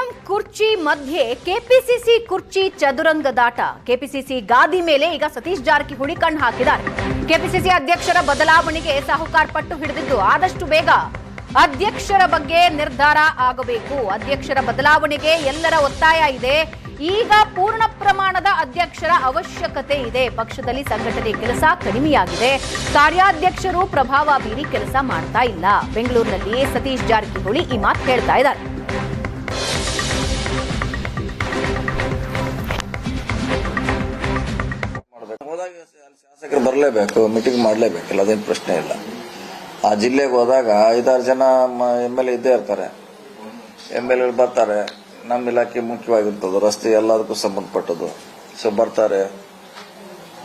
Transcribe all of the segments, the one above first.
CM ಕುರ್ಚಿ ಮಧ್ಯೆ KPCC ಕುರ್ಚಿ ಚದುರಂಗದಾಟ. ಕೆಪಿಸಿಸಿ ಗಾದಿ ಮೇಲೆ ಈಗ ಸತೀಶ್ ಜಾರಕಿಹೊಳಿ ಕಣ್ಣು ಹಾಕಿದ್ದಾರೆ. ಕೆಪಿಸಿಸಿ ಅಧ್ಯಕ್ಷರ ಬದಲಾವಣೆಗೆ ಸಾಹುಕಾರ್ ಪಟ್ಟು ಹಿಡಿದಿದ್ದು ಆದಷ್ಟು ಬೇಗ ಅಧ್ಯಕ್ಷರ ಬಗ್ಗೆ ನಿರ್ಧಾರ ಆಗಬೇಕು. ಅಧ್ಯಕ್ಷರ ಬದಲಾವಣೆಗೆ ಎಲ್ಲರ ಒತ್ತಾಯ ಇದೆ. ಈಗ ಪೂರ್ಣ ಪ್ರಮಾಣದ ಅಧ್ಯಕ್ಷರ ಅವಶ್ಯಕತೆ ಇದೆ. ಪಕ್ಷದಲ್ಲಿ ಸಂಘಟನೆ ಕೆಲಸ ಕಡಿಮೆಯಾಗಿದೆ. ಕಾರ್ಯಾಧ್ಯಕ್ಷರು ಪ್ರಭಾವ ಬೀರಿ ಕೆಲಸ ಮಾಡ್ತಾ ಇಲ್ಲ. ಬೆಂಗಳೂರಿನಲ್ಲಿ ಸತೀಶ್ ಜಾರಕಿಹೊಳಿ ಈ ಮಾತು ಹೇಳ್ತಾ ಇದ್ದಾರೆ. ಶಾಸಕರು ಬರಲೇಬೇಕು, ಮೀಟಿಂಗ್ ಮಾಡಲೇಬೇಕಲ್ಲ, ಅದೇನು ಪ್ರಶ್ನೆ ಇಲ್ಲ. ಆ ಜಿಲ್ಲೆಗೆ ಹೋದಾಗ 5-6 ಜನ MLA ಇದ್ದೇ ಇರ್ತಾರೆ. MLA ಬರ್ತಾರೆ. ನಮ್ಮ ಇಲಾಖೆ ಮುಖ್ಯವಾಗಿರ್ತದೆ, ರಸ್ತೆ ಎಲ್ಲದಕ್ಕೂ ಸಂಬಂಧಪಟ್ಟದ್ದು. ಸೊ ಬರ್ತಾರೆ,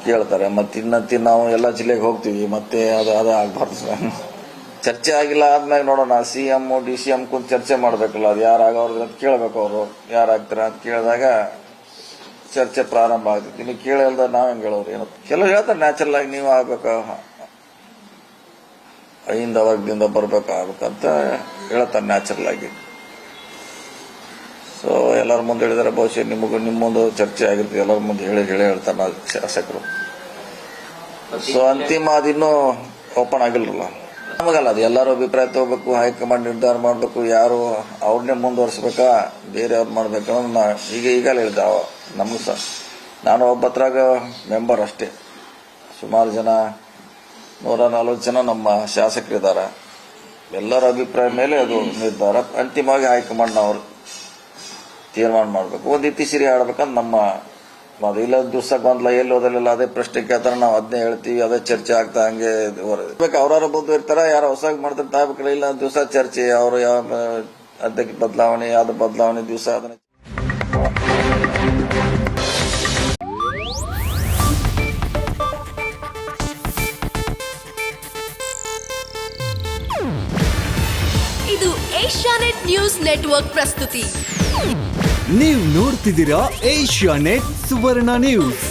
ಕೇಳ್ತಾರೆ. ಮತ್ತೆ ನಾವು ಎಲ್ಲ ಜಿಲ್ಲೆಗೆ ಹೋಗ್ತೀವಿ. ಮತ್ತೆ ಅದೇ ಆಗ್ಬಾರ್ದು. ಚರ್ಚೆ ಆಗಿಲ್ಲ ಆದ್ಮೇಲೆ ನೋಡೋಣ. CM DCM ಕುಂತ ಚರ್ಚೆ ಮಾಡ್ಬೇಕಲ್ಲ. ಅದು ಯಾರಾಗವ್ರದ್ದು ಅಂತ ಕೇಳ್ಬೇಕು. ಅವರು ಯಾರಾಗ್ತಾರೆ ಅಂತ ಕೇಳಿದಾಗ ಚರ್ಚೆ ಪ್ರಾರಂಭ ಆಗ್ತೈತಿ. ನೀವು ಕೇಳಲ್ದ ನಾವ್ ಹೆಂಗ್ ಹೇಳೋರು? ಏನೋ ಕೆಲವ್ರು ಹೇಳ್ತಾರೆ ನ್ಯಾಚುರಲ್ ಆಗಿ ನೀವು ಆಗ್ಬೇಕು, ಐಯಿಂದ ವರ್ಗದಿಂದ ಬರ್ಬೇಕಾಗ್ಬೇಕಂತ ಹೇಳ್ತಾರೆ ನ್ಯಾಚುರಲ್ ಆಗಿ. ಸೊ ಎಲ್ಲರ ಮುಂದೆ ಹೇಳಿದಾರೆ. ಬಹುಶಃ ನಿಮ್ಮೊಂದು ಚರ್ಚೆ ಆಗಿರ್ತದೆ. ಎಲ್ಲರ ಮುಂದೆ ಹೇಳ್ತಾರೆ ಶಾಸಕರು. ಸೊ ಅಂತಿಮ ಅದಿನ್ನೂ ಓಪನ್ ಆಗಿಲ್ರಲ್ಲ. ನಮಗಲ್ಲ, ಅದು ಎಲ್ಲರೂ ಅಭಿಪ್ರಾಯ ತಗೋಬೇಕು, ಹೈಕಮಾಂಡ್ ನಿರ್ಧಾರ ಮಾಡಬೇಕು. ಯಾರು ಅವ್ರನ್ನೇ ಮುಂದುವರ್ಸ್ಬೇಕಾ ಬೇರೆ ಅವ್ರು ಮಾಡ್ಬೇಕು ಅನ್ನೋದು ಈಗಲೇ ಹೇಳಿದ್ದೆ. ನಮಗೂ ಸಹ ನಾನು ಒಬ್ಬತ್ರಾಗ ಮೆಂಬರ್ ಅಷ್ಟೇ. ಸುಮಾರು ಜನ 140 ಜನ ನಮ್ಮ ಶಾಸಕರಿದ್ದಾರೆ. ಎಲ್ಲರ ಅಭಿಪ್ರಾಯ ಮೇಲೆ ಅದು ನಿರ್ಧಾರ. ಅಂತಿಮವಾಗಿ ಹೈಕಮಾಂಡ್ ಅವರು ತೀರ್ಮಾನ ಮಾಡಬೇಕು. ಒಂದು ಇತಿಶ್ರೀ ಆಡ್ಬೇಕಂತ ನಮ್ಮ ಅದು. ಇಲ್ಲ ದಿವಸ ಗೊಂದಲ ಎಲ್ಲಿ ಹೋದಲ್ಲ ಅದೇ ಪ್ರಶ್ನೆ ಕೇಳ್ತಾರೆ. ನಾವು ಅದನ್ನೇ ಹೇಳ್ತೀವಿ, ಅದೇ ಚರ್ಚೆ ಆಗ್ತಾ ಹಂಗೆ ಅವ್ರವ್ರ ಬಂದು ಇರ್ತಾರ. ಯಾರು ಹೊಸಾಗಿ ಮಾಡ್ತಾರೆ ತಾಯ್ಬೇಕಲ್ಲ. ಇಲ್ಲ ದಿವಸ ಚರ್ಚೆ, ಅವರು ಯಾವ ಅಧ್ಯಕ್ಷ ಬದಲಾವಣೆ, ಯಾವ್ದು ಬದಲಾವಣೆ ದಿವಸ ಅದನ್ನ. ಇದು ಏಷ್ಯಾನೆಟ್ ನ್ಯೂಸ್ ನೆಟ್ವರ್ಕ್ ಪ್ರಸ್ತುತಿ. ನೀವು ನೋಡ್ತಿದ್ದೀರಾ ಏಷ್ಯಾನೆಟ್ ಸುವರ್ಣ ನ್ಯೂಸ್.